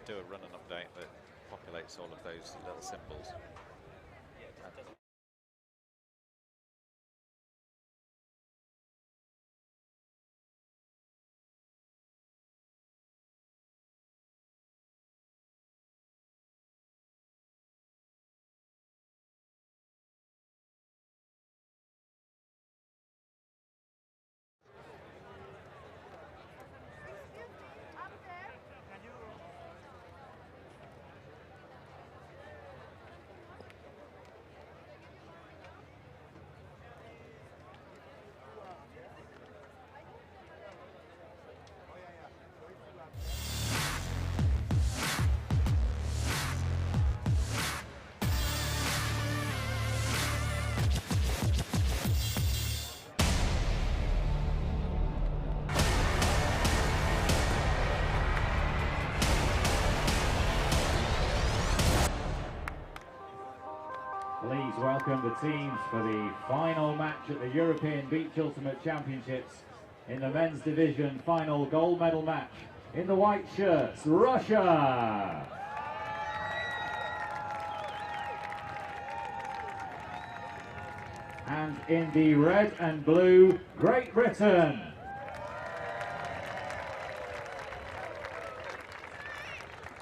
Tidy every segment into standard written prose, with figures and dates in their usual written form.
do a run-in update that populates all of those little symbols. Please welcome the teams for the final match at the European Beach Ultimate Championships in the men's division final gold medal match. In the white shirts, Russia. And in the red and blue, Great Britain.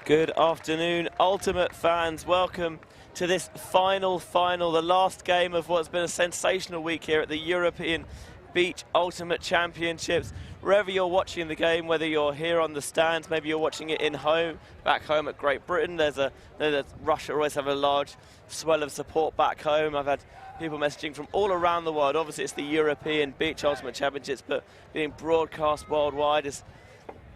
Good afternoon, Ultimate fans. Welcome to this final, the last game of what's been a sensational week here at the European Beach Ultimate Championships. Wherever you're watching the game, whether you're here on the stands, maybe you're watching it back home at Great Britain. Russia always have a large swell of support back home. I've had people messaging from all around the world. Obviously, it's the European Beach Ultimate Championships, but being broadcast worldwide is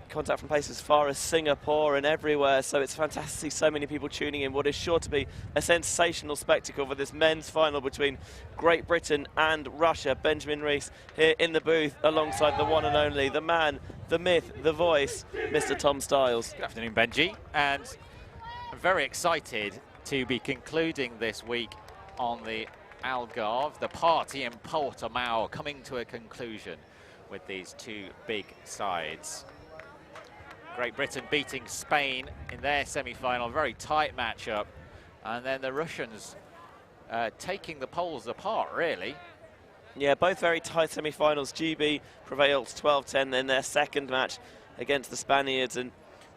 contact from places as far as Singapore and everywhere, so it's fantastic to see so many people tuning in what is sure to be a sensational spectacle for this men's final between Great Britain and Russia. Benjamin Rees here in the booth alongside the one and only, the man, the myth, the voice, Mr. Tom Styles. Good afternoon, Benji, and I'm very excited to be concluding this week on the Algarve, the party in Portimao, coming to a conclusion with these two big sides. Great Britain beating Spain in their semi-final, very tight matchup, and then the Russians taking the Poles apart, really. Yeah, both very tight semi-finals. GB prevailed 12-10 in their second match against the Spaniards, and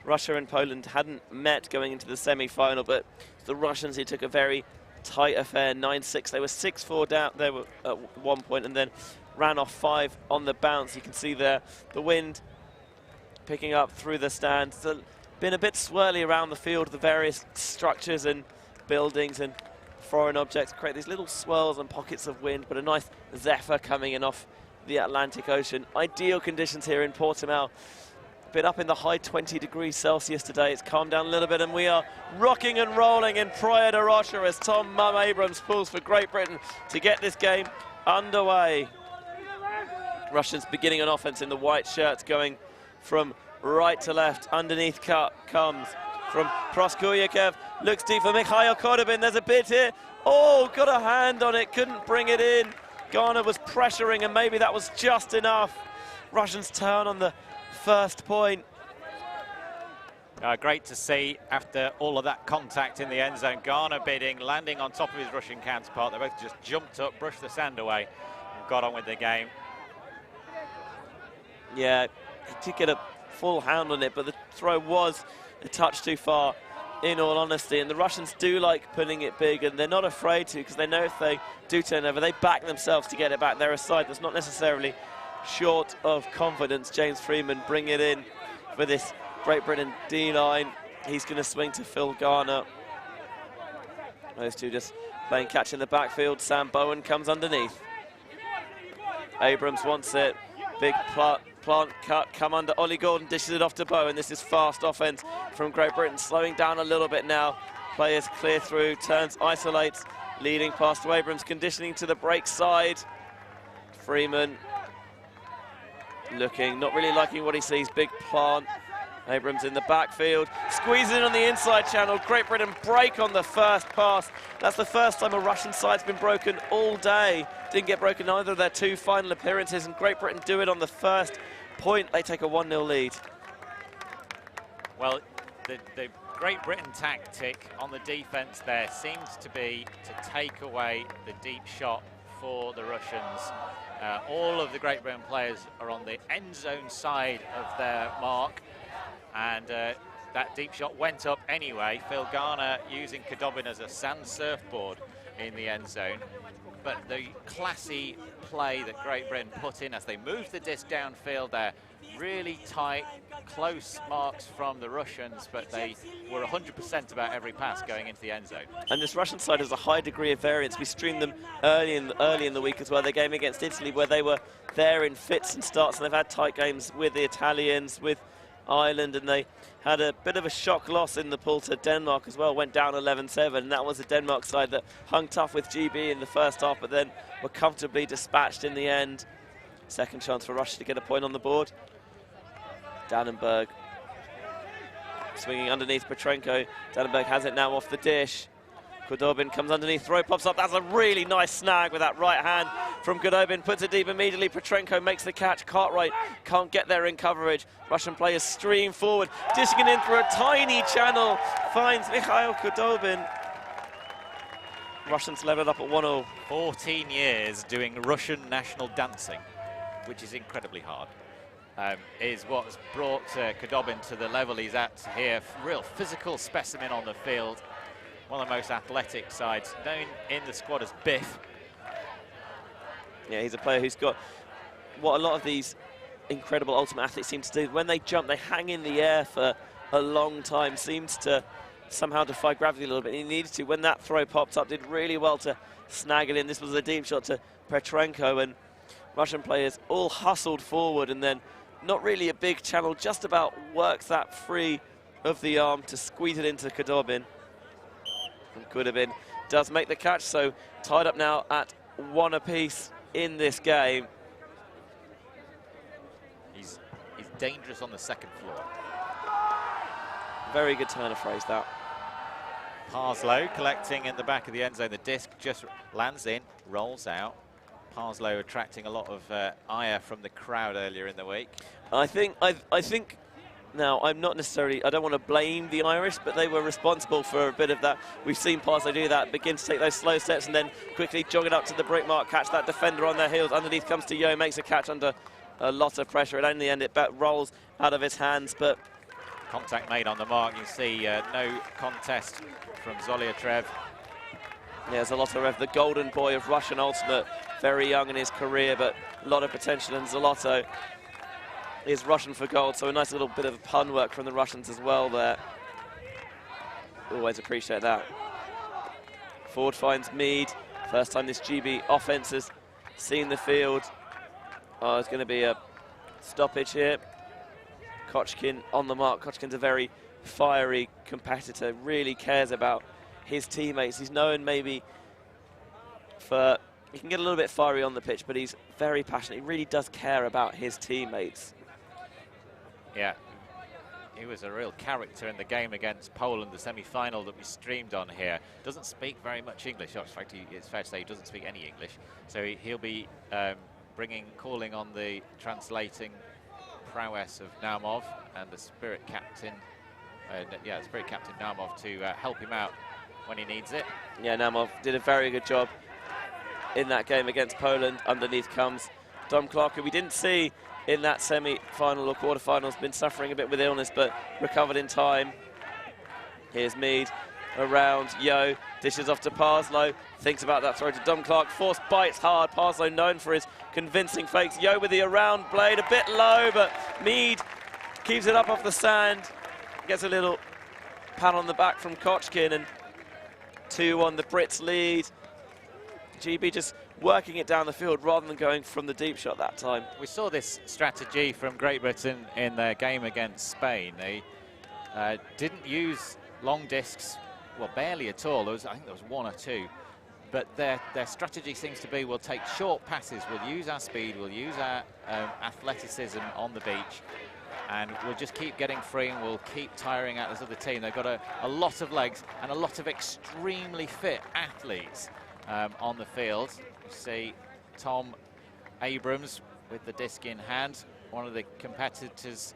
Russia and Poland hadn't met going into the semi-final, but the Russians who took a very tight affair, 9-6. They were 6-4 down there at one point, and then ran off 5 on the bounce. You can see there the wind picking up through the stands. It's been a bit swirly around the field. The various structures and buildings and foreign objects create these little swirls and pockets of wind, but a nice zephyr coming in off the Atlantic Ocean. Ideal conditions here in Portimao. Been up in the high 20 degrees Celsius today. It's calmed down a little bit, and we are rocking and rolling in Praia da Rocha as Tom Mum Abrams pulls for Great Britain to get this game underway. Russians beginning an offense in the white shirts, going from right to left. Underneath comes from Proskuyev. Looks deep for Mikhail Kodobin. There's a bit here. Oh, got a hand on it. Couldn't bring it in. Ghana was pressuring, and maybe that was just enough. Russians turn on the first point. Great to see after all of that contact in the end zone. Ghana bidding, landing on top of his Russian counterpart. They both just jumped up, brushed the sand away, and got on with the game. Yeah, he did get a full hand on it, but the throw was a touch too far, in all honesty. And the Russians do like putting it big, and they're not afraid to, because they know if they do turn over, they back themselves to get it back. They're a side that's not necessarily short of confidence. James Freeman bring it in for this Great Britain D-line. He's going to swing to Phil Garner. Those two just playing catch in the backfield. Sam Bowen comes underneath. Abrams wants it. Big plant cut, come under. Ollie Gordon dishes it off to Bowen. This is fast offense from Great Britain, slowing down a little bit now. Players clear through, turns, isolates, leading past to Abrams, conditioning to the break side. Freeman looking, not really liking what he sees. Big plant. Abrams in the backfield, squeezing in on the inside channel. Great Britain break on the first pass. That's the first time a Russian side's been broken all day. Didn't get broken in either of their two final appearances, and Great Britain do it on the first point. They take a 1-0 lead. Well, the Great Britain tactic on the defence there seems to be to take away the deep shot for the Russians. All of the Great Britain players are on the end zone side of their mark, and that deep shot went up anyway. Phil Garner using Khudobin as a sand surfboard in the end zone. But the classy play that Great Britain put in as they moved the disc downfield there, really tight, close marks from the Russians, but they were 100% about every pass going into the end zone. And this Russian side has a high degree of variance. We streamed them early in the week as well. Their game against Italy, where they were there in fits and starts, and they've had tight games with the Italians, with Ireland, and they had a bit of a shock loss in the pool to Denmark as well, went down 11-7, and that was the Denmark side that hung tough with GB in the first half, but then were comfortably dispatched in the end. Second chance for Russia to get a point on the board. Dannenberg swinging underneath Petrenko. Dannenberg has it now off the dish. Khudobin comes underneath, throw pops up. That's a really nice snag with that right hand from Khudobin. Puts it deep immediately. Petrenko makes the catch. Cartwright can't get there in coverage. Russian players stream forward, dishing it in through a tiny channel. Finds Mikhail Khudobin. Russians level it up at 1-0. 14 years doing Russian national dancing, which is incredibly hard. Is what's brought Khudobin to the level he's at here. Real physical specimen on the field. One of the most athletic sides, known in the squad as Biff. Yeah, he's a player who's got what a lot of these incredible ultimate athletes seem to do. When they jump, they hang in the air for a long time, seems to somehow defy gravity a little bit. He needed to. When that throw popped up, did really well to snag it in. This was a deep shot to Petrenko, and Russian players all hustled forward, and then not really a big channel, just about works that free of the arm to squeeze it into Khudobin. And Khudobin does make the catch, so tied up now at 1 apiece in this game. He's dangerous on the second floor. Very good turn of phrase, that. Parslow collecting in the back of the end zone. The disc just lands in, rolls out. Parslow attracting a lot of ire from the crowd earlier in the week. I think now, I'm not necessarily, I don't want to blame the Irish, but they were responsible for a bit of that. We've seen Parslow do that, begin to take those slow steps and then quickly jog it up to the brick mark, catch that defender on their heels. Underneath comes to Yo, makes a catch under a lot of pressure, and in the end it rolls out of his hands. But contact made on the mark. You see no contest from Zoliatrev. Yeah, Zolotarev, the golden boy of Russian ultimate, very young in his career, but a lot of potential, and Zoloto is Russian for gold, so a nice little bit of pun work from the Russians as well there. Always appreciate that. Forward finds Mead. First time this GB offense has seen the field. Oh, it's going to be a stoppage here. Kochkin on the mark. Kochkin's a very fiery competitor, really cares about his teammates. He's known maybe for, he can get a little bit fiery on the pitch, but he's very passionate. He really does care about his teammates. Yeah, he was a real character in the game against Poland, the semi-final that we streamed on here. Doesn't speak very much English. In fact, it's fair to say he doesn't speak any English. So he'll be calling on the translating prowess of Naumov and the spirit captain, spirit captain Naumov to help him out when he needs it. Yeah, Naumov did a very good job in that game against Poland. Underneath comes Dom Clark, who we didn't see in that semi-final or quarter-finals, been suffering a bit with illness, but recovered in time. Here's Mead around Yo, dishes off to Parslow, thinks about that throw to Dom Clark, force bites hard. Parslow known for his convincing fakes. Yo with the around blade, a bit low, but Mead keeps it up off the sand, gets a little pat on the back from Kochkin, and 2-1 the Brits lead. GB just working it down the field rather than going from the deep shot that time. We saw this strategy from Great Britain in their game against Spain. They didn't use long discs, well, barely at all. I think there was 1 or 2. But their strategy seems to be, we'll take short passes, we'll use our speed, we'll use our athleticism on the beach, and we'll just keep getting free and we'll keep tiring out this other team. They've got a lot of legs and a lot of extremely fit athletes on the field. You see Tom Abrams with the disc in hand, one of the competitors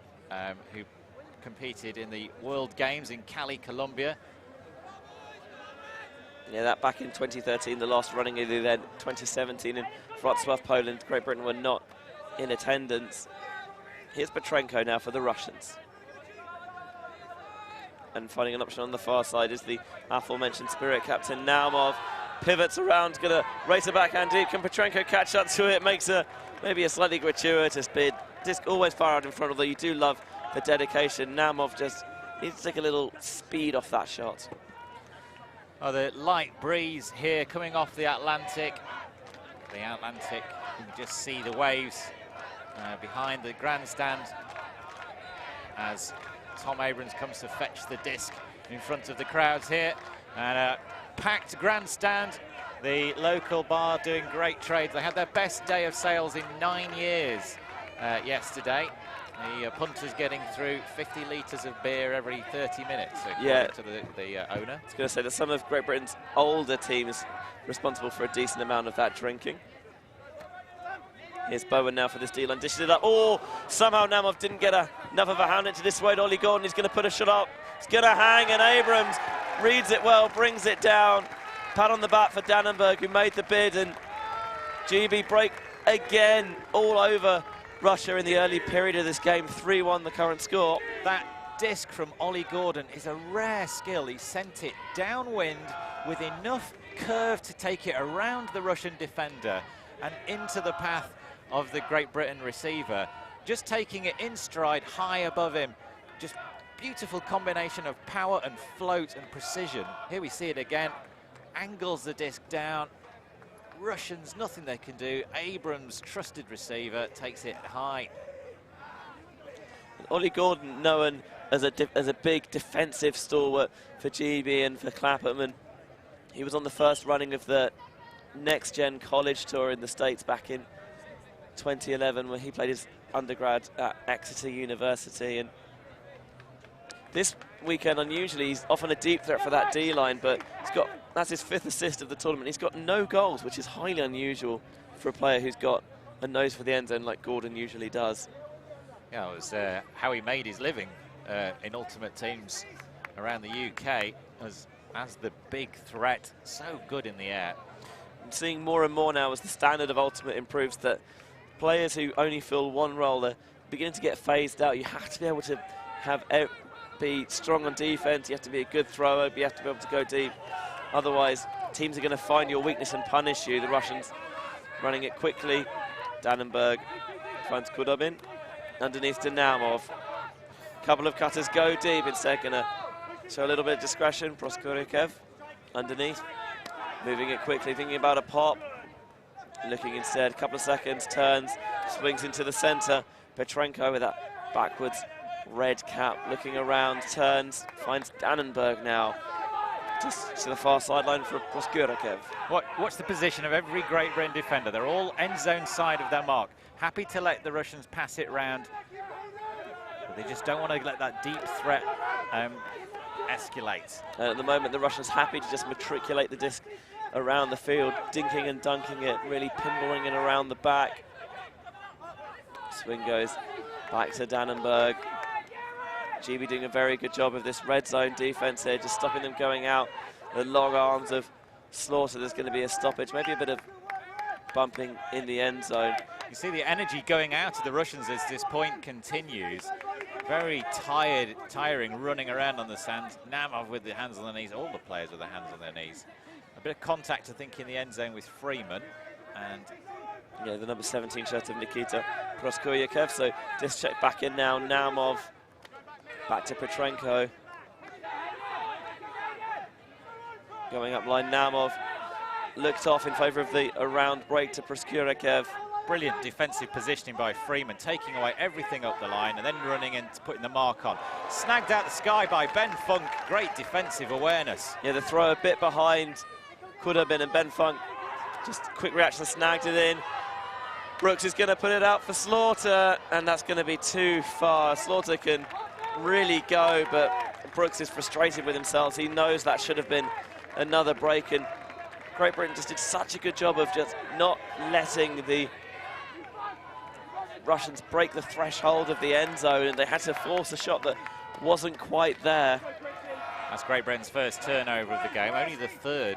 who competed in the World Games in Cali, Colombia. Yeah, that back in 2013, the last running of the event. 2017 in Wrocław, Poland. Great Britain were not in attendance. Here's Petrenko now for the Russians. And finding an option on the far side is the aforementioned Spirit captain Naumov. Pivots around, going to race a backhand deep. Can Petrenko catch up to it? Makes maybe a slightly gratuitous bid. Disc always far out in front, although you do love the dedication. Naumov just needs to take a little speed off that shot. Oh, the light breeze here coming off the Atlantic. The Atlantic, you can just see the waves behind the grandstand as Tom Abrams comes to fetch the disc in front of the crowds here. And a packed grandstand. The local bar doing great trade. They had their best day of sales in 9 years yesterday. The punters getting through 50 litres of beer every 30 minutes, according to the owner. I was going to say that some of Great Britain's older teams responsible for a decent amount of that drinking. Here's Bowen now for this D-line, dishes it up. Oh, somehow Naumov didn't get enough of a hand into this way. Ollie Gordon is going to put a shot up. It's going to hang, and Abrams reads it well, brings it down. Pat on the back for Dannenberg, who made the bid, and GB break again all over Russia in the early period of this game. 3-1 the current score. That disc from Ollie Gordon is a rare skill. He sent it downwind with enough curve to take it around the Russian defender and into the path of the Great Britain receiver, just taking it in stride high above him. Just beautiful combination of power and float and precision. Here we see it again, angles the disc down. Russians, nothing they can do. Abrams, trusted receiver, takes it high. Ollie Gordon, known as a big defensive stalwart for GB and for Clapham, and he was on the first running of the Next Gen College Tour in the States back in 2011, where he played his undergrad at Exeter University. And this weekend, unusually, he's often a deep threat for that D-line, but that's his 5th assist of the tournament. He's got no goals, which is highly unusual for a player who's got a nose for the end zone like Gordon usually does. Yeah, it was how he made his living in Ultimate Teams around the UK as the big threat, so good in the air. I'm seeing more and more now as the standard of Ultimate improves that players who only fill one role are beginning to get phased out. You have to be able to be strong on defense, you have to be a good thrower, you have to be able to go deep. Otherwise, teams are going to find your weakness and punish you. The Russians running it quickly. Dannenberg finds Kudobin. Underneath to Naumov. Couple of cutters go deep. Instead, going to show a little bit of discretion. Proskurikev underneath. Moving it quickly, thinking about a pop. Looking instead, a couple of seconds, turns, swings into the center. Petrenko with that backwards red cap, looking around, turns, finds Dannenberg now. Just to the far sideline for Proskurikev. What's the position of every Great Britain defender? They're all end zone side of their mark. Happy to let the Russians pass it round. But they just don't want to let that deep threat escalate. At the moment, the Russians happy to just matriculate the disc around the field, dinking and dunking it, really pinballing it around the back. Swing goes back to Dannenberg. GB doing a very good job of this red zone defense here, just stopping them going out. The long arms of Slaughter, there's going to be a stoppage, maybe a bit of bumping in the end zone. You see the energy going out of the Russians as this point continues. Very tiring running around on the sand. Naumov with the hands on the knees, all the players with their hands on their knees. A bit of contact, I think, in the end zone with Freeman. And yeah, the number 17 shirt of Nikita Proskurikev. So disc check back in now. Naumov back to Petrenko. Going up line, Naumov looked off in favour of the around break to Proskurikev. Brilliant defensive positioning by Freeman, taking away everything up the line and then running and putting the mark on. Snagged out the sky by Ben Funk, great defensive awareness. Yeah, the throw a bit behind Kudobin, and Ben Funk, just quick reaction, snagged it in. Brooks is going to put it out for Slaughter, and that's going to be too far. Slaughter can really go, but Brooks is frustrated with himself. He knows that should have been another break, and Great Britain just did such a good job of just not letting the Russians break the threshold of the end zone, and they had to force a shot that wasn't quite there. That's Great Britain's first turnover of the game, only the third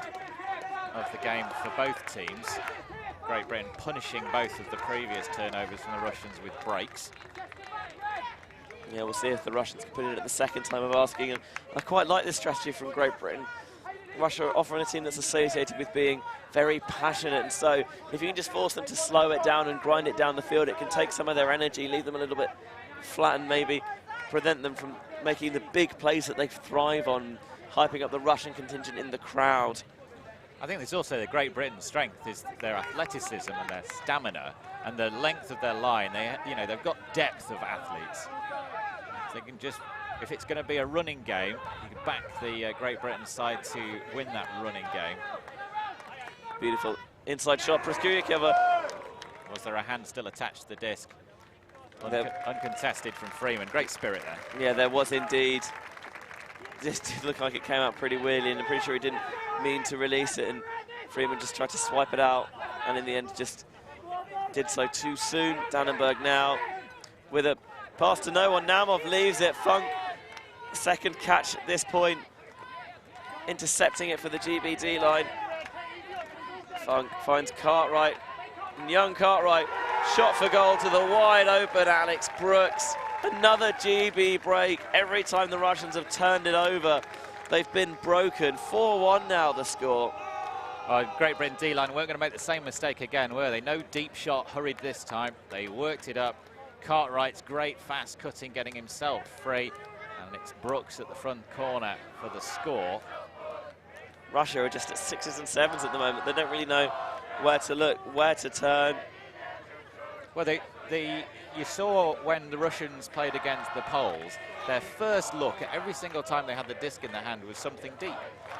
of the game for both teams. Great Britain punishing both of the previous turnovers from the Russians with breaks. Yeah, we'll see if the Russians can put it at the second time of asking, and I quite like this strategy from Great Britain. Russia are offering a team that's associated with being very passionate, and so if you can just force them to slow it down and grind it down the field, it can take some of their energy, leave them a little bit flat, and maybe prevent them from making the big plays that they thrive on, hyping up the Russian contingent in the crowd. I think there's also the Great Britain's strength is their athleticism and their stamina and the length of their line. They've got depth of athletes. They can just, if it's going to be a running game, you can back the Great Britain side to win that running game. Beautiful inside shot, Proskuriakova. Was there a hand still attached to the disc? Uncontested from Freeman. Great spirit there. Yeah, there was indeed. This did look like it came out pretty weirdly, and I'm pretty sure he didn't mean to release it, and Freeman just tried to swipe it out, and in the end just did so too soon. Dannenberg now with a pass to no one. Naumov leaves it. Funk, second catch at this point, intercepting it for the GBD line. Funk finds Cartwright, and young Cartwright, shot for goal to the wide open Alex Brooks. Another GB break. Every time the Russians have turned it over, they've been broken. 4-1 now the score. Great Britain D-line weren't going to make the same mistake again, were they? No deep shot hurried this time. They worked it up. Cartwright's great fast cutting, getting himself free. And it's Brooks at the front corner for the score. Russia are just at 6s and 7s at the moment. They don't really know where to look, where to turn. Well, you saw when the Russians played against the Poles, their first look at every single time they had the disc in their hand was something deep.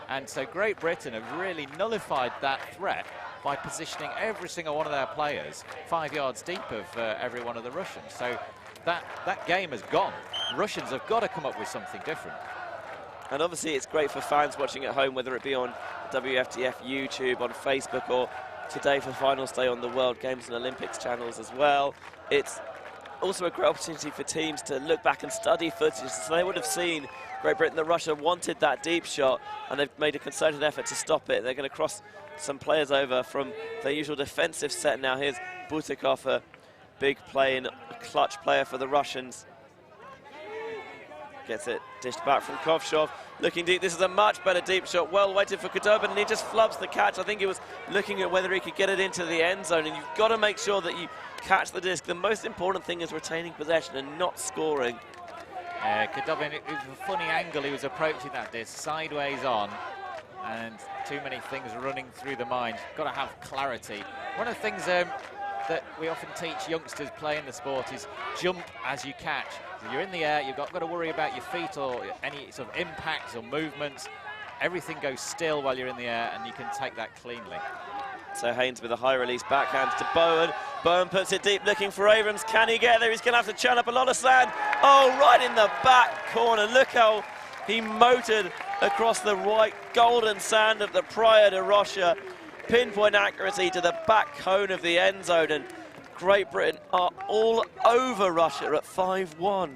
And so Great Britain have really nullified that threat by positioning every single one of their players 5 yards deep of every one of the Russians. So that game has gone. Russians have got to come up with something different. And obviously it's great for fans watching at home, whether it be on WFDF YouTube, on Facebook, or today for Finals Day on the World Games and Olympics channels as well. It's also a great opportunity for teams to look back and study footage. So they would have seen Great Britain that Russia wanted that deep shot, and they've made a concerted effort to stop it. They're going to cross some players over from their usual defensive set now. Here's Butikov, a big play and a clutch player for the Russians. Gets it dished back from Kovshov. Looking deep, this is a much better deep shot. Well weighted for Khudobin, and he just flubs the catch. I think he was looking at whether he could get it into the end zone, and you've got to make sure that you catch the disc. The most important thing is retaining possession and not scoring. Khudobin, it was a funny angle he was approaching that disc, sideways on, and too many things running through the mind. Got to have clarity. One of the things that we often teach youngsters playing the sport is jump as you catch. So you're in the air, you've got to worry about your feet or any sort of impacts or movements. Everything goes still while you're in the air, and you can take that cleanly. So Haynes with a high release backhand to Bowen. Bowen puts it deep, looking for Abrams. Can he get there? He's going to have to churn up a lot of sand. Oh, right in the back corner. Look how he motored across the white golden sand of the Praia da Rocha. Pinpoint accuracy to the back cone of the end zone, and Great Britain are all over Russia at 5-1.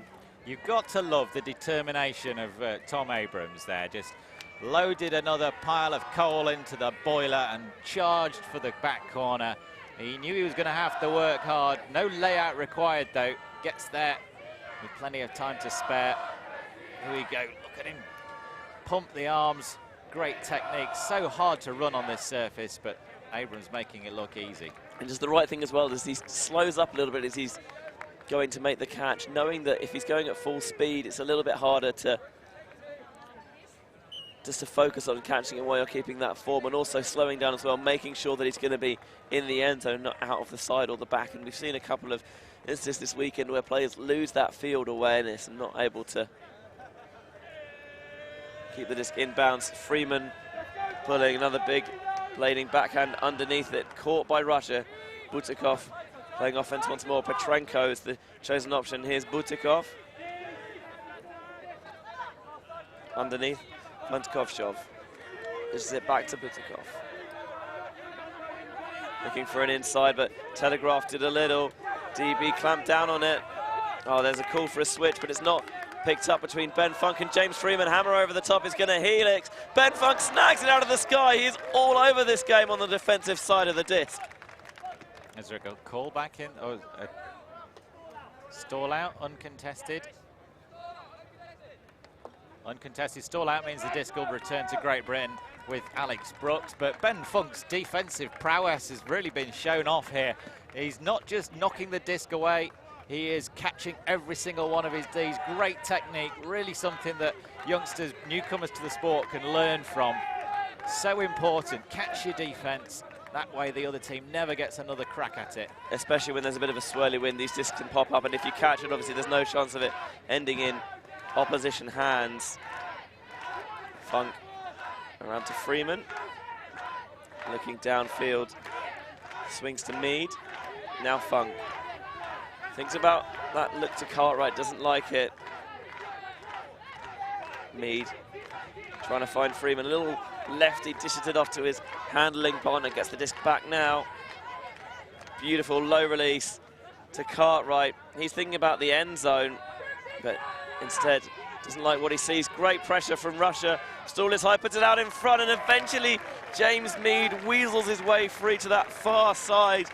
You've got to love the determination of Tom Abrams there. Just loaded another pile of coal into the boiler and charged for the back corner. He knew he was going to have to work hard. No layout required, though. Gets there with plenty of time to spare. Here we go. Look at him pump the arms. Great technique. So hard to run on this surface, but Abrams making it look easy. And just the right thing as well is he slows up a little bit as he's going to make the catch, knowing that if he's going at full speed, it's a little bit harder to focus on catching it while you're keeping that form, and also slowing down as well, making sure that he's going to be in the end zone, not out of the side or the back. And we've seen a couple of instances this weekend where players lose that field awareness and not able to keep the disc inbounds. Freeman pulling another big blading backhand underneath it, caught by Russia. Butikov playing offense once more. Petrenko is the chosen option. Here's Butikov. Underneath, finds Kovshov. This is it back to Butikov. Looking for an inside, but telegraphed it a little. DB clamped down on it. Oh, there's a call for a switch, but it's not picked up between Ben Funk and James Freeman. Hammer over the top is going to helix. Ben Funk snags it out of the sky. He's all over this game on the defensive side of the disc. Is there a call back in? Oh, a stall out, uncontested. Uncontested stall out means the disc will return to Great Britain with Alex Brooks, but Ben Funk's defensive prowess has really been shown off here. He's not just knocking the disc away, he is catching every single one of his Ds. Great technique, really something that youngsters, newcomers to the sport can learn from. So important, catch your defense. That way the other team never gets another crack at it. Especially when there's a bit of a swirly wind, these discs can pop up, and if you catch it, obviously there's no chance of it ending in opposition hands. Funk around to Freeman. Looking downfield, swings to Mead. Now Funk. Thinks about that look to Cartwright, doesn't like it. Mead trying to find Freeman. A little lefty dishes it off to his handling partner, gets the disc back now. Beautiful low release to Cartwright. He's thinking about the end zone, but instead doesn't like what he sees. Great pressure from Russia. Stall is high, puts it out in front, and eventually James Mead weasels his way free to that far side.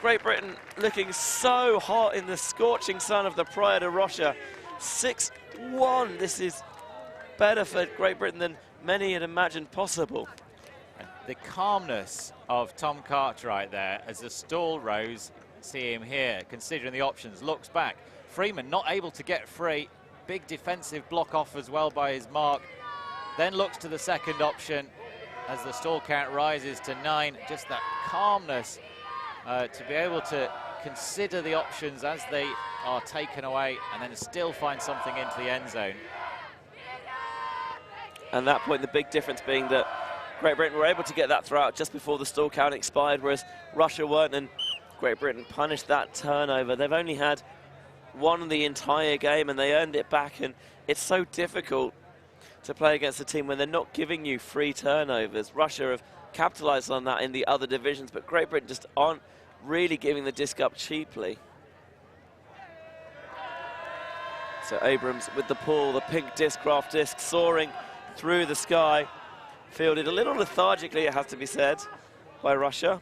Great Britain looking so hot in the scorching sun of the Praia da Rocha. 6-1. This is better for Great Britain than many had imagined possible. And the calmness of Tom Cartwright there as the stall rose, see him here, considering the options, looks back. Freeman not able to get free. Big defensive block off as well by his mark. Then looks to the second option as the stall count rises to 9. Just that calmness to be able to consider the options as they are taken away and then still find something into the end zone. And at that point, the big difference being that Great Britain were able to get that throw out just before the stall count expired, whereas Russia weren't, and Great Britain punished that turnover. They've only had one the entire game and they earned it back, and it's so difficult to play against a team when they're not giving you free turnovers. Russia have capitalized on that in the other divisions, but Great Britain just aren't really giving the disc up cheaply. So Abrams with the pull, the pink disc-craft disc soaring through the sky, fielded a little lethargically, it has to be said, by Russia.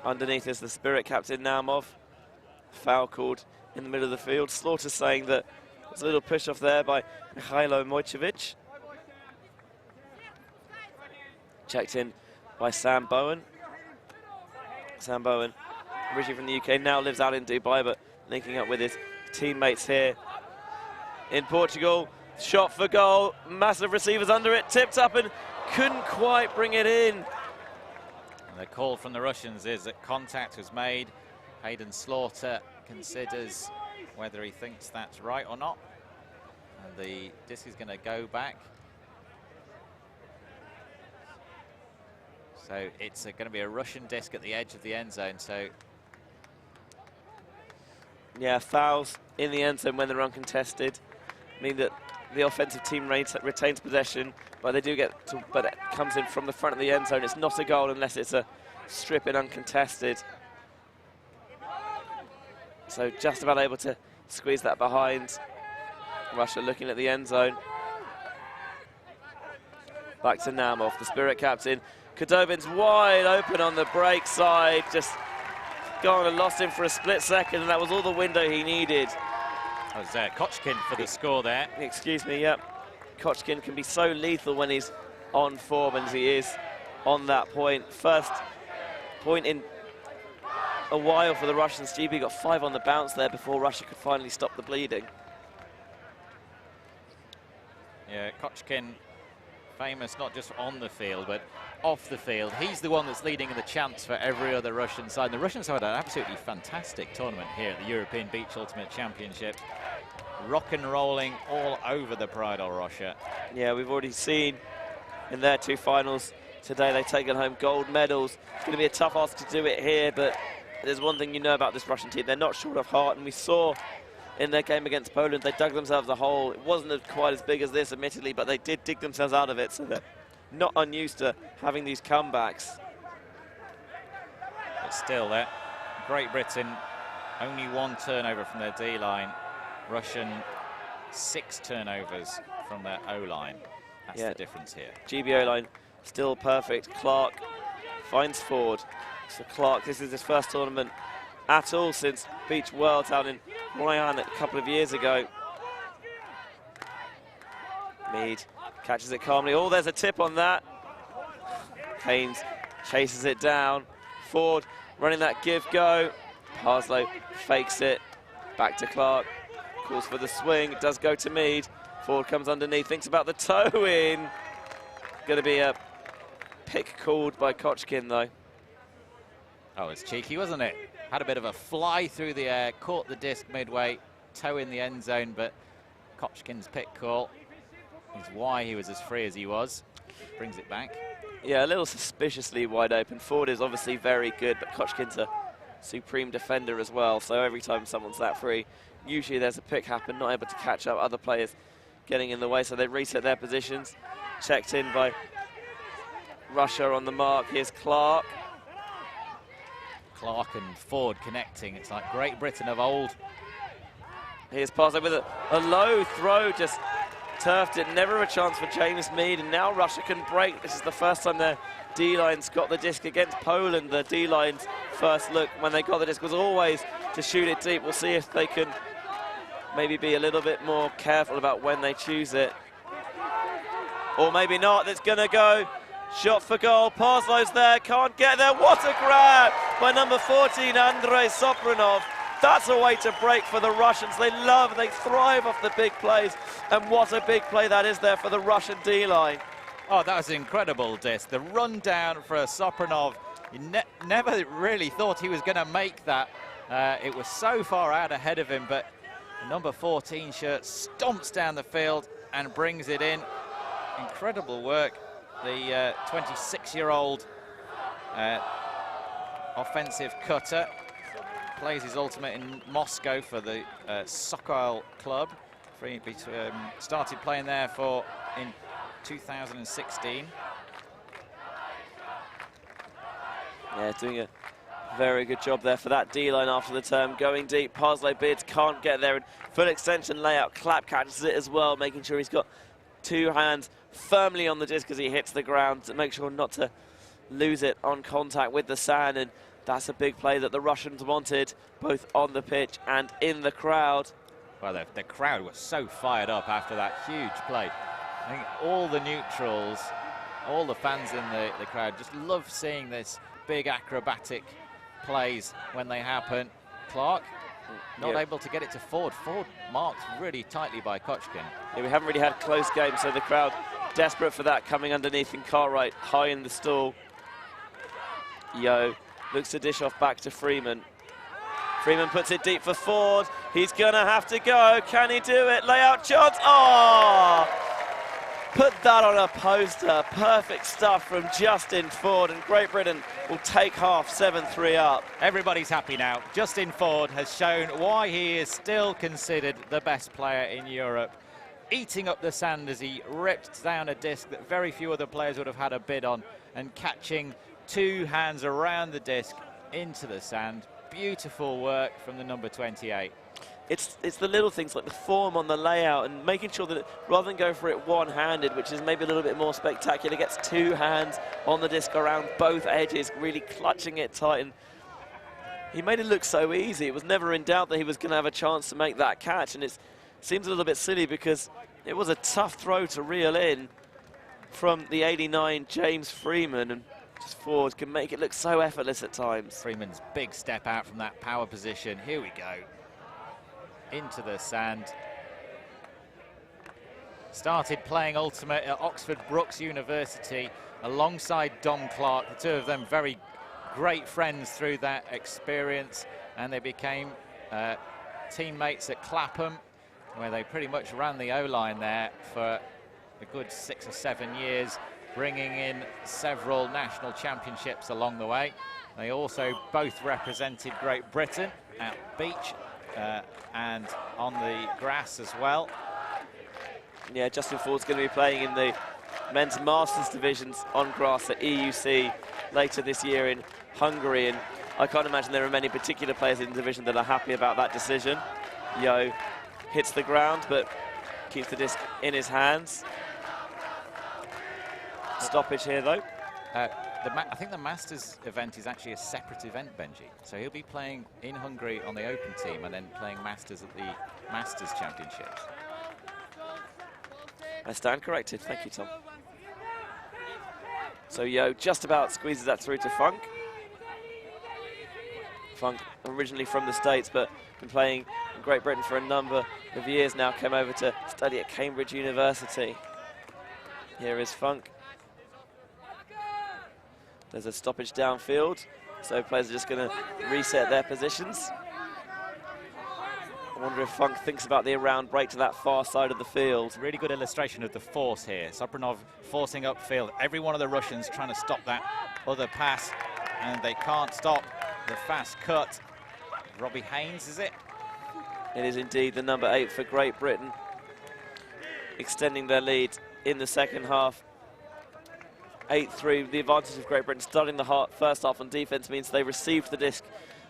Underneath is the Spirit captain Naumov. Foul called in the middle of the field. Slaughter saying that there's a little push off there by Mikhailo Mojcevic. Checked in by Sam Bowen. Sam Bowen, originally from the UK, now lives out in Dubai, but linking up with his teammates here in Portugal. Shot for goal, massive receivers under it, tipped up and couldn't quite bring it in. And the call from the Russians is that contact was made. Hayden Slaughter considers whether he thinks that's right or not. And the disc is going to go back. So it's going to be a Russian disc at the edge of the end zone. So yeah, fouls in the end zone when they're uncontested mean that the offensive team retains possession, but they do get to, but it comes in from the front of the end zone. It's not a goal unless it's a strip in uncontested. So just about able to squeeze that behind. Russia looking at the end zone. Back to Naumov, the Spirit captain. Khudobin's wide open on the break side, just gone and lost him for a split second, and that was all the window he needed. That was Kochkin for the score there. Excuse me, yep. Kochkin can be so lethal when he's on form, as he is on that point. First point in a while for the Russians. GB got 5 on the bounce there before Russia could finally stop the bleeding. Yeah, Kochkin, famous not just on the field, but off the field. He's the one that's leading in the chants for every other Russian side. The Russians had an absolutely fantastic tournament here at the European Beach Ultimate Championship. Rock and rolling all over the Praia da Rocha. Yeah, we've already seen in their 2 finals today, they've taken home gold medals. It's going to be a tough ask to do it here, but there's one thing you know about this Russian team. They're not short of heart, and we saw in their game against Poland, they dug themselves a hole. It wasn't quite as big as this, admittedly, but they did dig themselves out of it, so they're not unused to having these comebacks. But still, Great Britain Only 1 turnover from their D-line. Russian 6 turnovers from their O-line. That's the difference here. GB O-line still perfect. Clark finds Ford. So Clark, this is his first tournament at all since Beach Worlds out in Royan a couple of years ago. Mead catches it calmly. Oh, there's a tip on that. Haynes chases it down. Ford running that give-go. Parslow fakes it. Back to Clark. Calls for the swing. It does go to Mead. Ford comes underneath. Thinks about the toe in. Going to be a pick called by Kochkin, though. Oh, it's cheeky, wasn't it? Had a bit of a fly through the air. Caught the disc midway. Toe in the end zone, but Kochkin's pick call is why he was as free as he was. Brings it back. Yeah, a little suspiciously wide open. Ford is obviously very good, but Kochkin's a supreme defender as well. So every time someone's that free, usually there's a pick happen, not able to catch up, other players getting in the way. So they reset their positions. Checked in by Russia on the mark. Here's Clark. Clark and Ford connecting. It's like Great Britain of old. Here's Parslow with a low throw, just turfed it. Never a chance for James Mead, and now Russia can break. This is the first time their D-line's got the disc against Poland. The D-line's first look when they got the disc was always to shoot it deep. We'll see if they can maybe be a little bit more careful about when they choose it. Or maybe not. It's going to go. Shot for goal. Parslow's there. Can't get there. What a grab by number 14, Andrei Sopronov. That's a way to break for the Russians. They thrive off the big plays. And what a big play that is there for the Russian D-line. Oh, that was incredible, disc. The run down for Sopronov. You never really thought he was going to make that. It was so far out ahead of him, but the number 14 shirt stomps down the field and brings it in. Incredible work. The 26-year-old offensive cutter plays his ultimate in Moscow for the Sokol club. Started playing there in 2016. Yeah, doing a very good job there for that D-line after the term. Going deep, Parslow bids, can't get there. And full extension layout, Clapp catches it as well, making sure he's got 2 hands firmly on the disc as he hits the ground to make sure not to lose it on contact with the sand. And that's a big play that the Russians wanted, both on the pitch and in the crowd. Well, the crowd was so fired up after that huge play. I think all the neutrals, all the fans in the crowd just love seeing this big acrobatic plays when they happen. Clark not able to get it to Ford. Ford marked really tightly by Kochkin. Yeah, we haven't really had close games, so the crowd desperate for that, coming underneath in Cartwright, high in the stall. Yo looks to dish off back to Freeman. Freeman puts it deep for Ford. He's gonna have to go. Can he do it? Layout chance. Oh! Put that on a poster. Perfect stuff from Justin Ford, and Great Britain will take half 7-3 up. Everybody's happy now. Justin Ford has shown why he is still considered the best player in Europe. Eating up the sand as he ripped down a disc that very few other players would have had a bid on, and catching 2 hands around the disc into the sand. Beautiful work from the number 28. It's the little things like the form on the layout and making sure that rather than go for it one-handed, which is maybe a little bit more spectacular, gets 2 hands on the disc around both edges, really clutching it tight. And he made it look so easy. It was never in doubt that he was going to have a chance to make that catch. And it seems a little bit silly because it was a tough throw to reel in from the 89 James Freeman. And just Ford can make it look so effortless at times. Freeman's big step out from that power position. Here we go. Into the sand. Started playing ultimate at Oxford Brookes University alongside Dom Clark. The two of them very great friends through that experience, and they became teammates at Clapham, where they pretty much ran the O-line there for a good 6 or 7 years, bringing in several national championships along the way. They also both represented Great Britain at beach and on the grass as well. Yeah, Justin Ford's going to be playing in the men's masters divisions on grass at EUC later this year in Hungary. And I can't imagine there are many particular players in the division that are happy about that decision. Yo hits the ground, but keeps the disc in his hands. Stoppage here, though. I think the Masters event is actually a separate event, Benji. So he'll be playing in Hungary on the Open team and then playing Masters at the Masters Championships. I stand corrected. Thank you, Tom. So Yo just about squeezes that through to Funk. Funk, originally from the States, but been playing in Great Britain for a number of years now, came over to study at Cambridge University. Here is Funk. There's a stoppage downfield, so players are just going to reset their positions. I wonder if Funk thinks about the around break to that far side of the field. Really good illustration of the force here. Sopronov forcing upfield. Every one of the Russians trying to stop that other pass, and they can't stop the fast cut. Robbie Haynes, is it? It is indeed the number 8 for Great Britain, extending their lead in the second half. 8-3, the advantage of Great Britain starting the first half on defense means they received the disc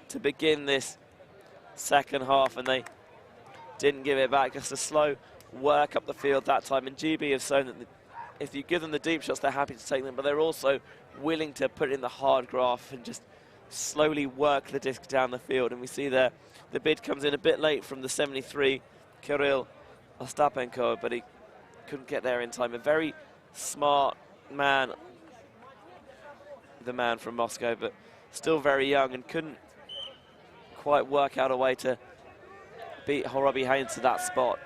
to begin this second half, and they didn't give it back. Just a slow work up the field that time, and GB have shown that if you give them the deep shots, they're happy to take them, but they're also willing to put in the hard graft and just slowly work the disc down the field. And we see there the bid comes in a bit late from the 73, Kirill Ostapenko, but he couldn't get there in time. A very smart man, the man from Moscow, but still very young and couldn't quite work out a way to beat Robbie Haynes to that spot.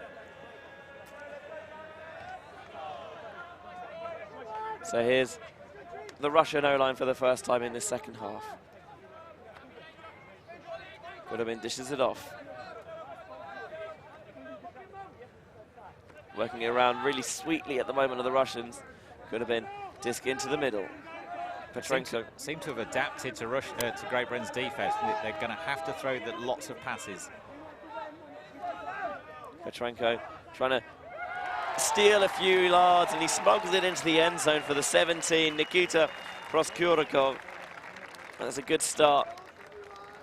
So here's the Russian O-line for the first time in this second half. Goodman dishes it off. Working it around really sweetly at the moment of the Russians. Could have been disc into the middle. Petrenko seem to have adapted to Great Britain's defense. They're going to have to throw lots of passes. Petrenko trying to steal a few yards, and he smuggles it into the end zone for the 17, Nikita Proskurikov. That's a good start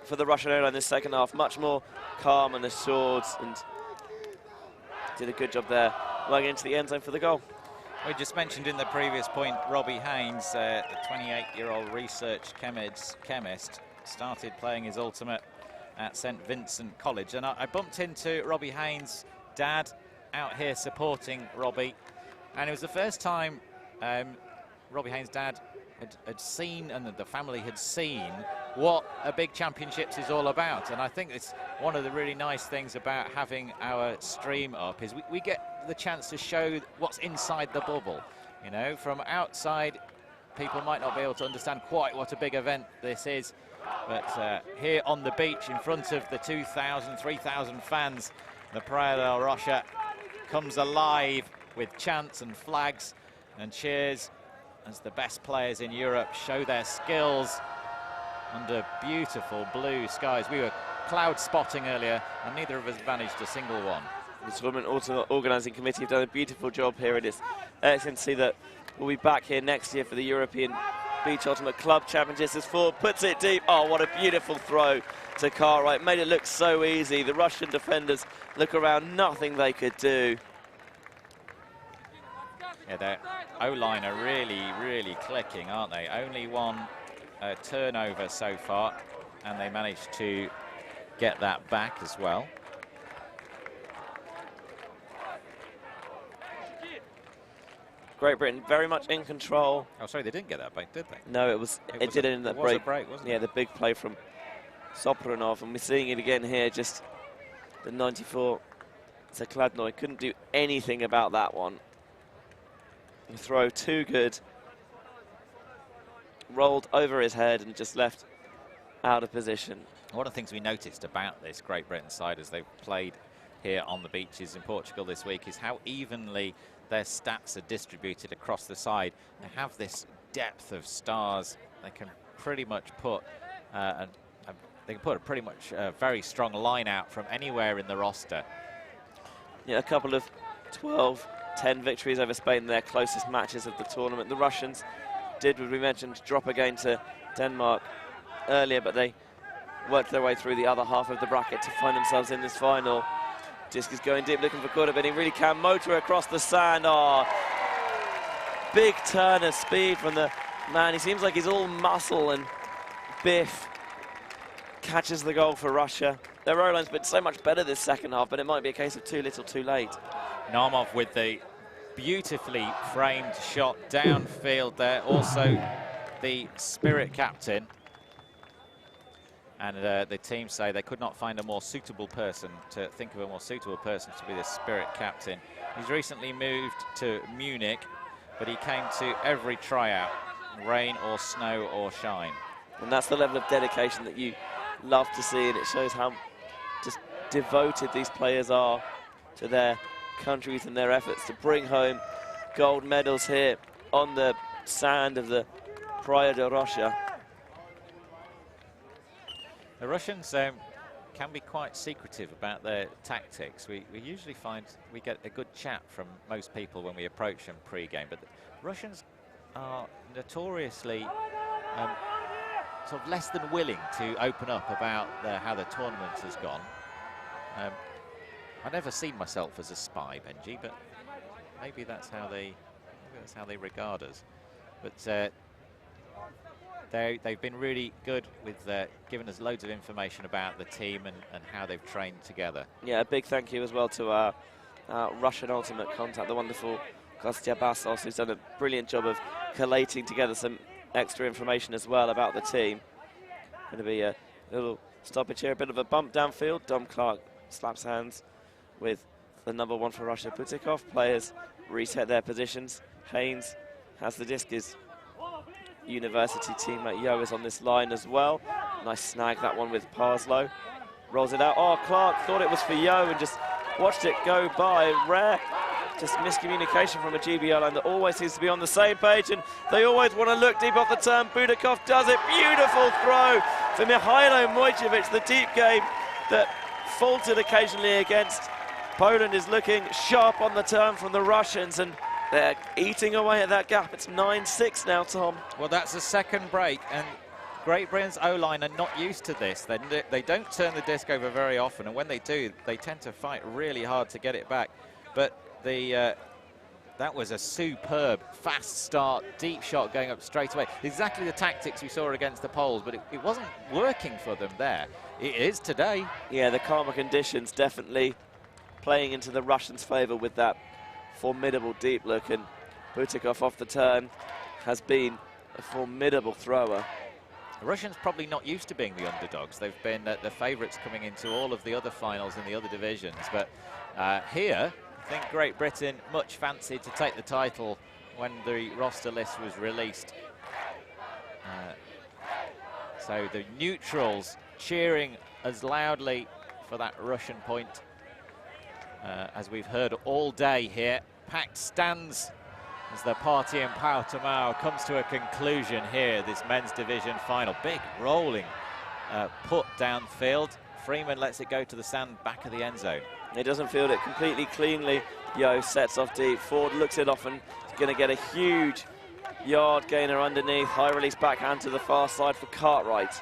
for the Russian O-line this second half. Much more calm and assured, and did a good job there, lugging into the end zone for the goal. We just mentioned in the previous point, Robbie Haynes, the 28-year-old research chemist, started playing his ultimate at St. Vincent College. And I bumped into Robbie Haynes' dad out here supporting Robbie. And it was the first time Robbie Haynes' dad had seen, and the family had seen, what a big championships is all about. And I think it's one of the really nice things about having our stream up is we get the chance to show what's inside the bubble. You know, from outside, people might not be able to understand quite what a big event this is, but here on the beach in front of the 2,000, 3,000 fans, the Praia da Rocha comes alive with chants and flags and cheers as the best players in Europe show their skills under beautiful blue skies. We were cloud spotting earlier, and neither of us managed a single one. The Tournament Organising Committee have done a beautiful job here. It is excellent to see that we'll be back here next year for the European Beach Ultimate Club Championships. As Ford puts it deep. Oh, what a beautiful throw to Cartwright. Made it look so easy. The Russian defenders look around, nothing they could do. Yeah, their O-line are really, really clicking, aren't they? Only one turnover so far, and they managed to get that back as well. Great Britain very much in control. Oh, sorry, they didn't get that back, did they? No, it did in that break. Wasn't yeah, it? the big play from Sopronov, and we're seeing it again here. Just the 94 Zakladnoy couldn't do anything about that one. The throw too good. Rolled over his head and just left out of position. One of the things we noticed about this Great Britain side as they've played here on the beaches in Portugal this week is how evenly their stats are distributed across the side. They have this depth of stars. They can pretty much put they can put a pretty much very strong line out from anywhere in the roster. Yeah, a couple of 12-10 victories over Spain, their closest matches of the tournament. The Russians did, as we mentioned, drop again to Denmark earlier, but they worked their way through the other half of the bracket to find themselves in this final. Disc is going deep, looking for Kurda, but he really can motor across the sand. Oh, big turn of speed from the man. He seems like he's all muscle, and Biff catches the goal for Russia. Their row line's been so much better this second half, but it might be a case of too little, too late. Naumov with the beautifully framed shot downfield there. Also the Spirit captain. And the team say they could not find a more suitable person, to think of a more suitable person to be the Spirit captain. He's recently moved to Munich, but he came to every tryout, rain or snow or shine. And that's the level of dedication that you love to see, and it shows how just devoted these players are to their countries and their efforts to bring home gold medals here on the sand of the Praia da Rocha. The Russians can be quite secretive about their tactics. We usually find we get a good chat from most people when we approach them pre-game, but the Russians are notoriously sort of less than willing to open up about how the tournament has gone. I've never seen myself as a spy, Benji, but maybe that's how they regard us. But they've been really good with giving us loads of information about the team and how they've trained together. Yeah, a big thank you as well to our Russian ultimate contact, the wonderful Kostya Basos, who's done a brilliant job of collating together some extra information as well about the team. Going to be a little stoppage here, a bit of a bump downfield. Dom Clark slaps hands with the number 1 for Russia, Putikov. Players reset their positions. Haynes has the disc. His university teammate Yo is on this line as well. Nice snag, that one with Parslow. Rolls it out. Oh, Clark thought it was for Yo and just watched it go by. Rare just miscommunication from a GBL line that always seems to be on the same page, and they always want to look deep off the turn. Budakov does it. Beautiful throw for Mihailo Mojcevic. The deep game that faltered occasionally against Poland is looking sharp on the turn from the Russians, and they're eating away at that gap. It's 9-6 now, Tom. Well, that's the second break, and Great Britain's O-line are not used to this. They don't turn the disc over very often, and when they do, they tend to fight really hard to get it back. But that was a superb, fast start, deep shot going up straight away. Exactly the tactics we saw against the Poles, but it wasn't working for them there. It is today. Yeah, the calmer conditions definitely playing into the Russians' favour with that formidable deep look, and Butikov off the turn has been a formidable thrower. The Russians probably not used to being the underdogs. They've been the favourites coming into all of the other finals in the other divisions, but here I think Great Britain much fancied to take the title when the roster list was released. So the neutrals cheering as loudly for that Russian point as we've heard all day here. Packed stands as the party in Portimao comes to a conclusion here, this men's division final. Big rolling put downfield. Freeman lets it go to the sand back of the end zone. He doesn't field it completely cleanly. Yo sets off deep. Ford looks it off and is going to get a huge yard gainer underneath. High release backhand to the far side for Cartwright.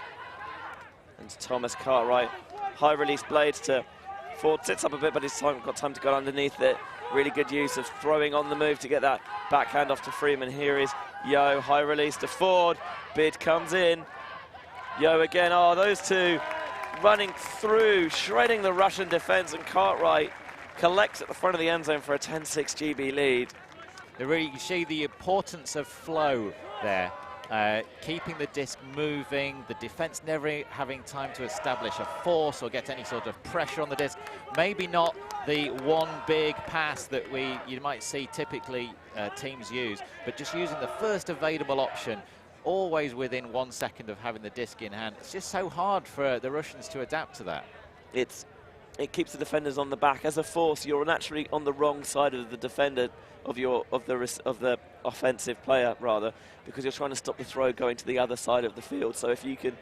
And Thomas Cartwright. High release blades to Ford. Sits up a bit, but he's got time to go underneath it. Really good use of throwing on the move to get that backhand off to Freeman. Here is Yo. High release to Ford. Bid comes in. Yo again. Oh, those two running through, shredding the Russian defense, and Cartwright collects at the front of the end zone for a 10-6 GB lead. You see the importance of flow there, keeping the disc moving, the defense never having time to establish a force or get any sort of pressure on the disc. Maybe not the one big pass that you might see typically teams use, but just using the first available option, always within 1 second of having the disc in hand. It's just so hard for the Russians to adapt to that. It keeps the defenders on the back. As a force, you're naturally on the wrong side of the defender, of the offensive player rather, because you're trying to stop the throw going to the other side of the field. So if you can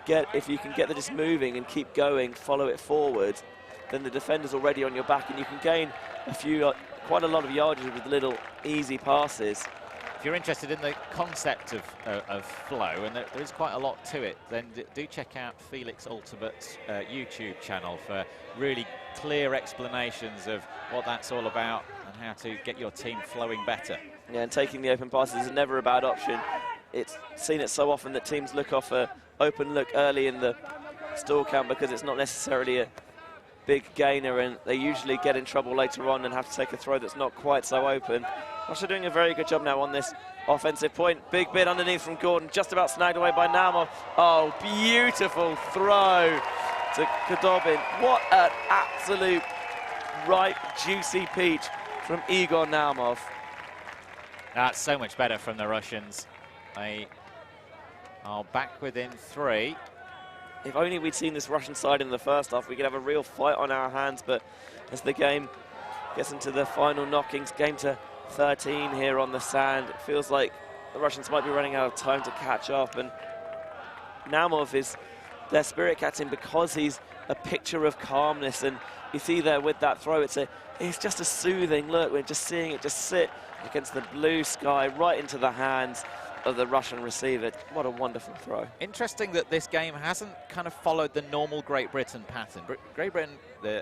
get the disc moving and keep going, follow it forward, then the defender's already on your back, and you can gain quite a lot of yardage with little easy passes. If If you're interested in the concept of flow, and there is quite a lot to it, then do check out Felix Ultimate's YouTube channel for really clear explanations of what that's all about and how to get your team flowing better. Yeah, and taking the open passes is never a bad option. It's seen it so often that teams look off a open look early in the stall count because it's not necessarily a big gainer, and they usually get in trouble later on and have to take a throw that's not quite so open. Russia doing a very good job now on this offensive point. Big bit underneath from Gordon, just about snagged away by Naumov. Oh, beautiful throw to Khudobin. What an absolute ripe, juicy peach from Igor Naumov. That's so much better from the Russians. They are back within 3. If only we'd seen this Russian side in the first half, we could have a real fight on our hands. But as the game gets into the final knockings, game to 13 here on the sand, it feels like the Russians might be running out of time to catch up. And Naumov is their spirit captain because he's a picture of calmness. And you see there with that throw, it's just a soothing look. We're just seeing it just sit against the blue sky right into the hands of the Russian receiver. What a wonderful throw. Interesting that this game hasn't kind of followed the normal Great Britain pattern. Great Britain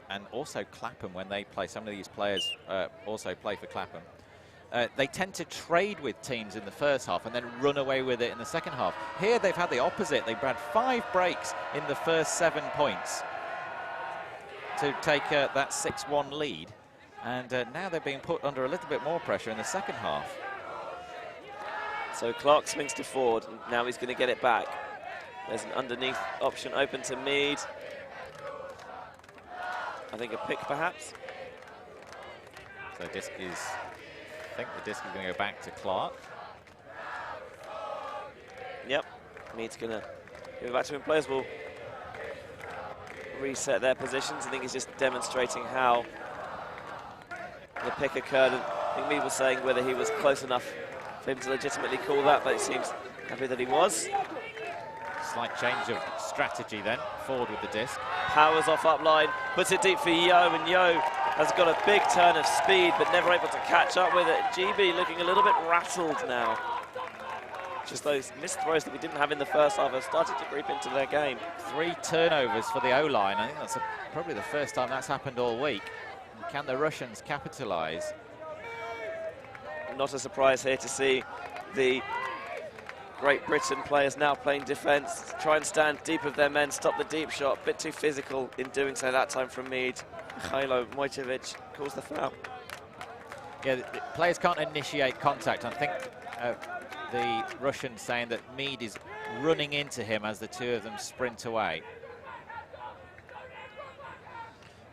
and also Clapham, when they play, some of these players also play for Clapham, they tend to trade with teams in the first half and then run away with it in the second half. Here they've had the opposite. They've had 5 breaks in the first 7 points to take that 6-1 lead. And now they're being put under a little bit more pressure in the second half. So Clark swings to Ford, and now he's going to get it back. There's an underneath option open to Mead. I think a pick, perhaps. So disc is, I think the disc is going to go back to Clark. Yep, Mead's going to give it back to him. Players will reset their positions. I think he's just demonstrating how the pick occurred. And I think Mead was saying whether he was close enough for him to legitimately call that, but it seems happy that he was. Slight change of strategy then, forward with the disc. Powers off up line, puts it deep for Yo, and Yo has got a big turn of speed, but never able to catch up with it. GB looking a little bit rattled now. Just those missed throws that we didn't have in the first half have started to creep into their game. 3 turnovers for the O-line. I think that's probably the first time that's happened all week. Can the Russians capitalise? Not a surprise here to see the Great Britain players now playing defence, try and stand deep of their men, stop the deep shot. A bit too physical in doing so that time from Mead. Mikhailo Mojcevic calls the foul. Yeah, the players can't initiate contact. I think the Russians saying that Mead is running into him as the two of them sprint away.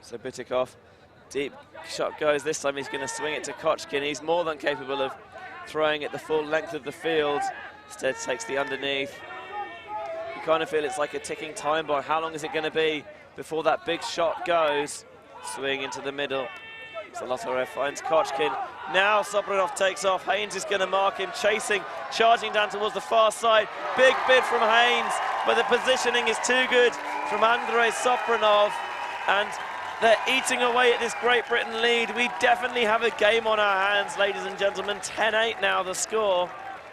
So Butikov, deep shot goes. This time he's going to swing it to Kochkin. He's more than capable of throwing it the full length of the field. Instead takes the underneath. You kind of feel it's like a ticking time bomb. How long is it going to be before that big shot goes? Swing into the middle. Zolotarev finds Kochkin. Now Sopronov takes off. Haynes is going to mark him, chasing, charging down towards the far side. Big bid from Haynes, but the positioning is too good from Andrei Sopronov. And they're eating away at this Great Britain lead. We definitely have a game on our hands, ladies and gentlemen. 10-8 now, the score.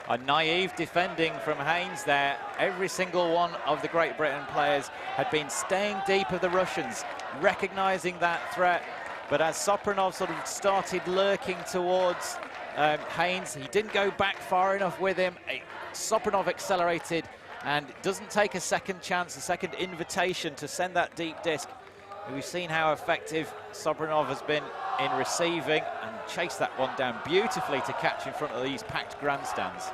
A naive defending from Haynes there. Every single one of the Great Britain players had been staying deep of the Russians, recognising that threat. But as Sopronov sort of started lurking towards Haynes, he didn't go back far enough with him. Sopronov accelerated and doesn't take a second chance, a second invitation to send that deep disc. We've seen how effective Sopronov has been in receiving and chased that one down beautifully to catch in front of these packed grandstands.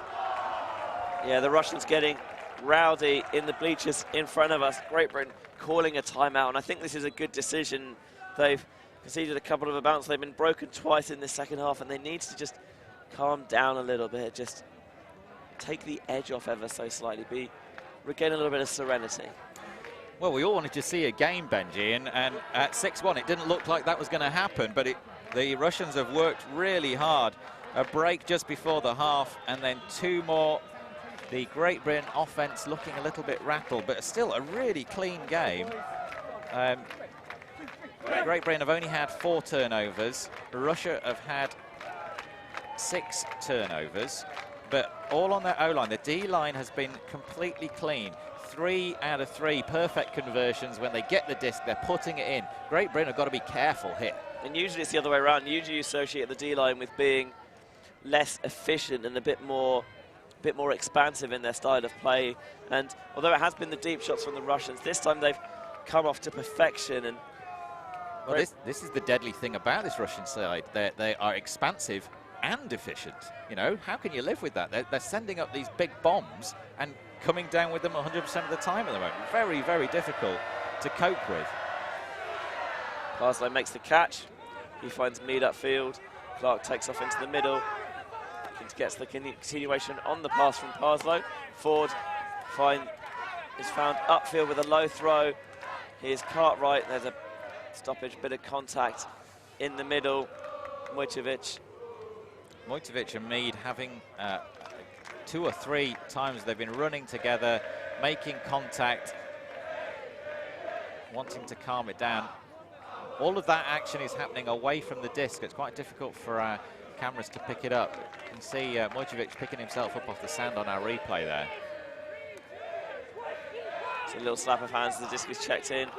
Yeah, the Russians getting rowdy in the bleachers in front of us. Great Britain calling a timeout, and I think this is a good decision. They've conceded a couple of bounces. They've been broken twice in the second half, and they need to just calm down a little bit, just take the edge off ever so slightly, regain a little bit of serenity. Well, we all wanted to see a game, Benji, and at 6-1 it didn't look like that was going to happen, but the Russians have worked really hard. A break just before the half, and then 2 more. The Great Britain offense looking a little bit rattled, but still a really clean game. Great Britain have only had 4 turnovers. Russia have had 6 turnovers. but all on their O-line. The D-line has been completely clean. 3 out of 3 perfect conversions. When they get the disc, they're putting it in. Great Britain have got to be careful here. And usually it's the other way around. Usually you associate the D-line with being less efficient and a bit more expansive in their style of play. And although it has been the deep shots from the Russians, this time they've come off to perfection. And well, this is the deadly thing about this Russian side. They are expansive and efficient. You know, how can you live with that? They're sending up these big bombs and coming down with them 100% of the time at the moment. Very, very difficult to cope with. Parslow makes the catch. He finds Mead upfield. Clark takes off into the middle. Gets the continuation on the pass from Parslow. Ford is found upfield with a low throw. Here's Cartwright. There's a stoppage, bit of contact in the middle. Mojtovic and Mead having 2 or 3 times they've been running together, making contact, wanting to calm it down. All of that action is happening away from the disc. It's quite difficult for our cameras to pick it up. You can see Mojtovic picking himself up off the sand on our replay there. So a little slap of hands as the disc is checked in.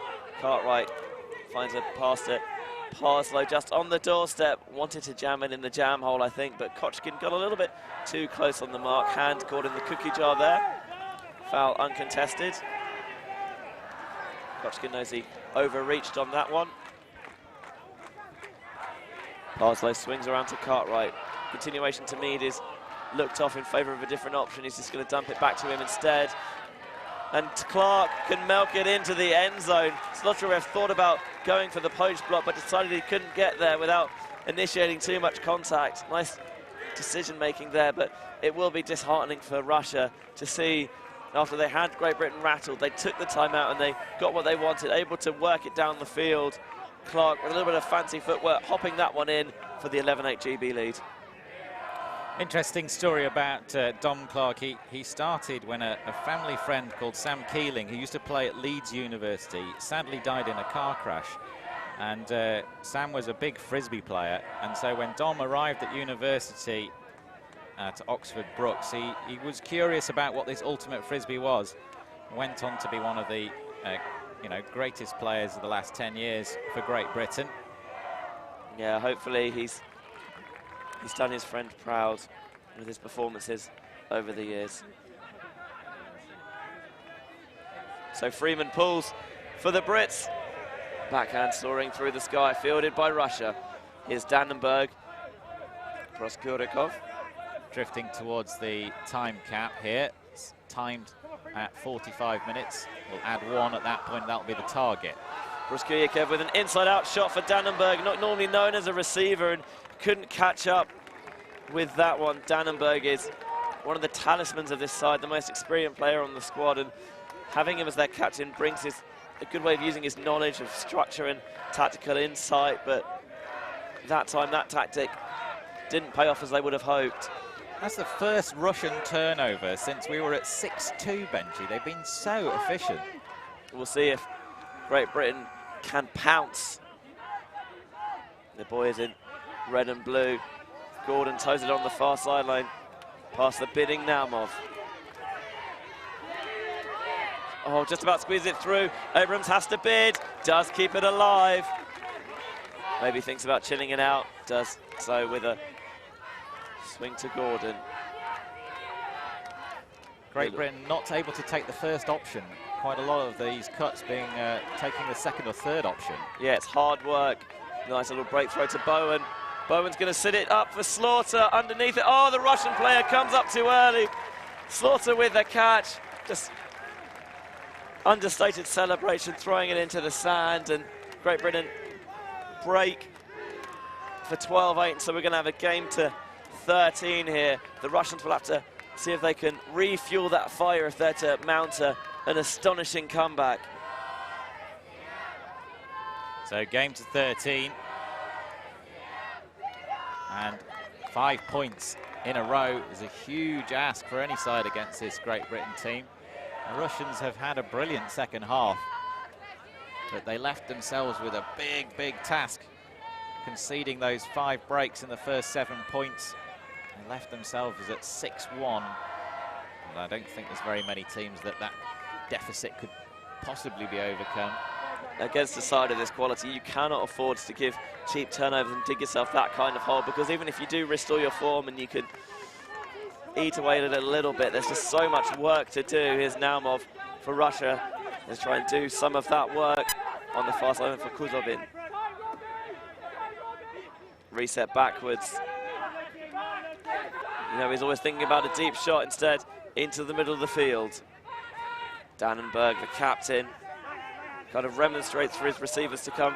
Cartwright finds a pass to Parslow just on the doorstep. Wanted to jam it in the jam hole, I think, but Kochkin got a little bit too close on the mark. Hand caught in the cookie jar there. Foul uncontested. Kochkin knows he overreached on that one. Parslow swings around to Cartwright. Continuation to Mead is looked off in favour of a different option. He's just going to dump it back to him instead. And Clark can milk it into the end zone. Zlotarev thought about going for the post block, but decided he couldn't get there without initiating too much contact. Nice decision making there, but it will be disheartening for Russia to see, after they had Great Britain rattled, they took the timeout and they got what they wanted, able to work it down the field. Clark with a little bit of fancy footwork, hopping that one in for the 11-8 GB lead. Interesting story about Dom Clark. He started when a family friend called Sam Keeling, who used to play at Leeds University, sadly died in a car crash. And Sam was a big Frisbee player. And so when Dom arrived at university at Oxford Brookes, he was curious about what this ultimate Frisbee was. Went on to be one of the greatest players of the last 10 years for Great Britain. Yeah, hopefully he's done his friend proud with his performances over the years. So Freeman pulls for the Brits. Backhand soaring through the sky, fielded by Russia. Here's Dannenberg. Proskurikov. Drifting towards the time cap here. It's timed at 45 minutes. We'll add 1 at that point. That'll be the target. Proskurikov with an inside-out shot for Dannenberg, not normally known as a receiver, and couldn't catch up with that one. Dannenberg is one of the talismans of this side, the most experienced player on the squad, and having him as their captain brings a good way of using his knowledge of structure and tactical insight, but that time that tactic didn't pay off as they would have hoped. That's the first Russian turnover since we were at 6-2, Benji. They've been so efficient. We'll see if Great Britain can pounce. The boy is in red and blue. Gordon toes it on the far sideline, past the bidding Naumov. Oh, just about squeeze it through. Abrams has to bid, does keep it alive. Maybe thinks about chilling it out, does so with a swing to Gordon. Great Britain not able to take the first option. Quite a lot of these cuts being taking the second or third option. Yeah, it's hard work. Nice little break throw to Bowen. Bowen's going to sit it up for Slaughter underneath it. Oh, the Russian player comes up too early. Slaughter with the catch. Just understated celebration, throwing it into the sand, and Great Britain break for 12-8. So we're going to have a game to 13 here. The Russians will have to see if they can refuel that fire if they're to mount an astonishing comeback. So game to 13. And 5 points in a row is a huge ask for any side against this Great Britain team. The Russians have had a brilliant second half, but they left themselves with a big task, conceding those 5 breaks in the first 7 points. They left themselves at 6-1. And I don't think there's very many teams that deficit could possibly be overcome. Against the side of this quality, you cannot afford to give cheap turnovers and dig yourself that kind of hole, because even if you do restore your form and you can eat away at it a little bit, there's just so much work to do. Here's Naumov for Russia. Let's try and do some of that work on the far side for Kuzovin. Reset backwards. You know, he's always thinking about a deep shot instead into the middle of the field. Dannenberg, the captain, kind of remonstrates for his receivers to come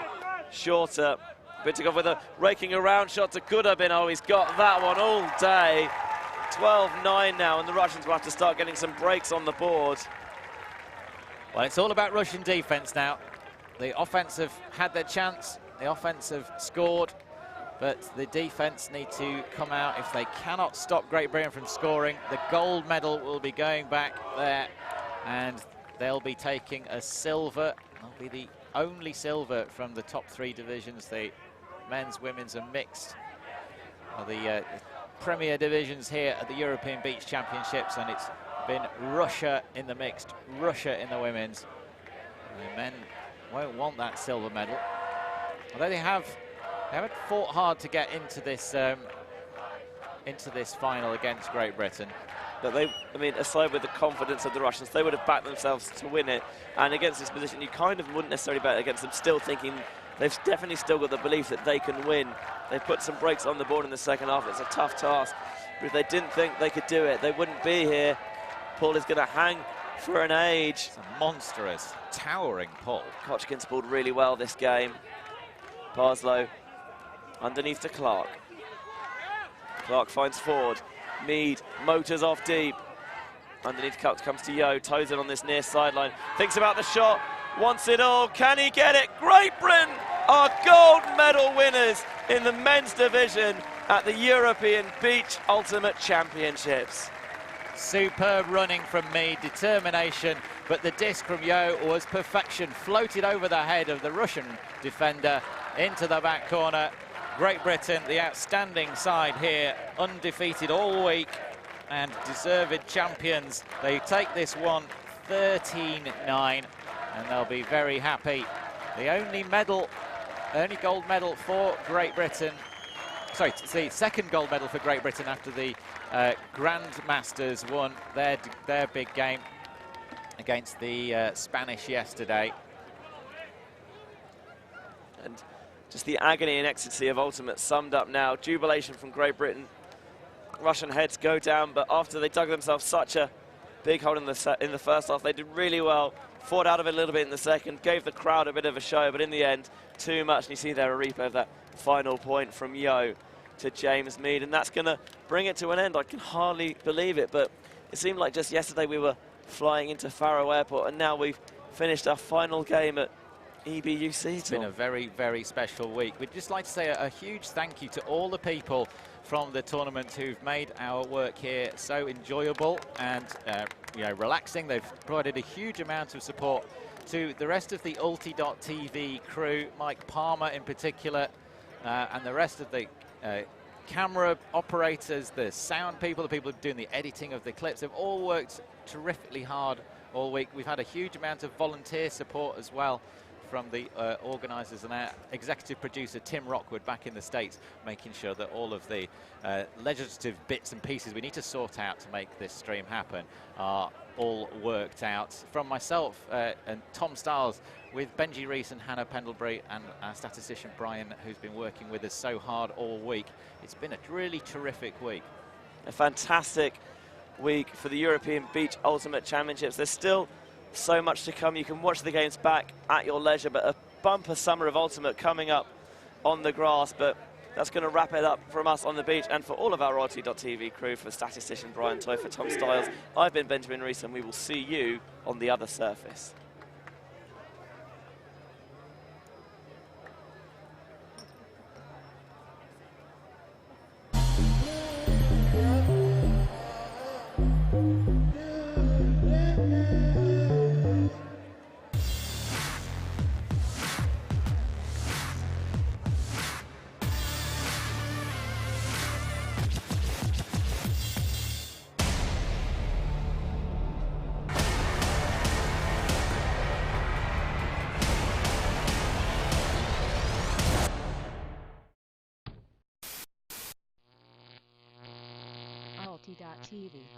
shorter. Bittigov with a raking around shot to Gudabin. Oh, he's got that one all day. 12-9 now, and the Russians will have to start getting some breaks on the board. Well, it's all about Russian defense now. The offense have had their chance, the offense have scored, but the defense need to come out. If they cannot stop Great Britain from scoring, the gold medal will be going back there, and they'll be taking a silver. They'll be the only silver from the top 3 divisions, the men's, women's and mixed. The premier divisions here at the European Beach Championships, and it's been Russia in the mixed, Russia in the women's. The men won't want that silver medal, although they haven't fought hard to get into this final against Great Britain. But they, I mean, aside with the confidence of the Russians, they would have backed themselves to win it. And against this position, you kind of wouldn't necessarily bet against them, still thinking they've definitely still got the belief that they can win. They've put some breaks on the board in the second half. It's a tough task. But if they didn't think they could do it, they wouldn't be here. Paul is going to hang for an age. It's a monstrous, towering Paul. Kochkin's pulled really well this game. Parslow underneath to Clark. Clark finds Ford. Mead motors off deep. Underneath comes to Yo. Toes in on this near sideline. Thinks about the shot. Wants it all. Can he get it? Great Britain are gold medal winners in the men's division at the European Beach Ultimate Championships. Superb running from Mead, determination, but the disc from Yo was perfection. Floated over the head of the Russian defender into the back corner. Great Britain, the outstanding side here, undefeated all week and deserved champions. They take this one 13-9 and they'll be very happy. The only gold medal for Great Britain, sorry, it's the second gold medal for Great Britain after the Grandmasters won their big game against the Spanish yesterday. And just the agony and ecstasy of ultimate summed up now. Jubilation from Great Britain. Russian heads go down, but after they dug themselves such a big hole in the first half, they did really well. Fought out of it a little bit in the second, gave the crowd a bit of a show, but in the end, too much. And you see there a replay of that final point from Yo to James Mead, and that's going to bring it to an end. I can hardly believe it, but it seemed like just yesterday we were flying into Faro Airport, and now we've finished our final game at EBUC. It's been a very, very special week. We'd just like to say a huge thank you to all the people from the tournament who've made our work here so enjoyable and relaxing. They've provided a huge amount of support to the rest of the Ulti.tv crew, Mike Palmer in particular, and the rest of the camera operators, the sound people, the people doing the editing of the clips. They've all worked terrifically hard all week. We've had a huge amount of volunteer support as well from the organisers and our executive producer Tim Rockwood back in the States, making sure that all of the legislative bits and pieces we need to sort out to make this stream happen are all worked out. From myself and Tom Stiles, with Benji Rees and Hannah Pendlebury and our statistician Brian, who's been working with us so hard all week. It's been a really terrific week. A fantastic week for the European Beach Ultimate Championships. There's still so much to come. You can watch the games back at your leisure, but a bumper summer of Ultimate coming up on the grass. But that's going to wrap it up from us on the beach, and for all of our Royalty.tv crew, for statistician Brian Toy, for Tom Stiles, I've been Benjamin Rees, and we will see you on the other surface. WFDF.TV.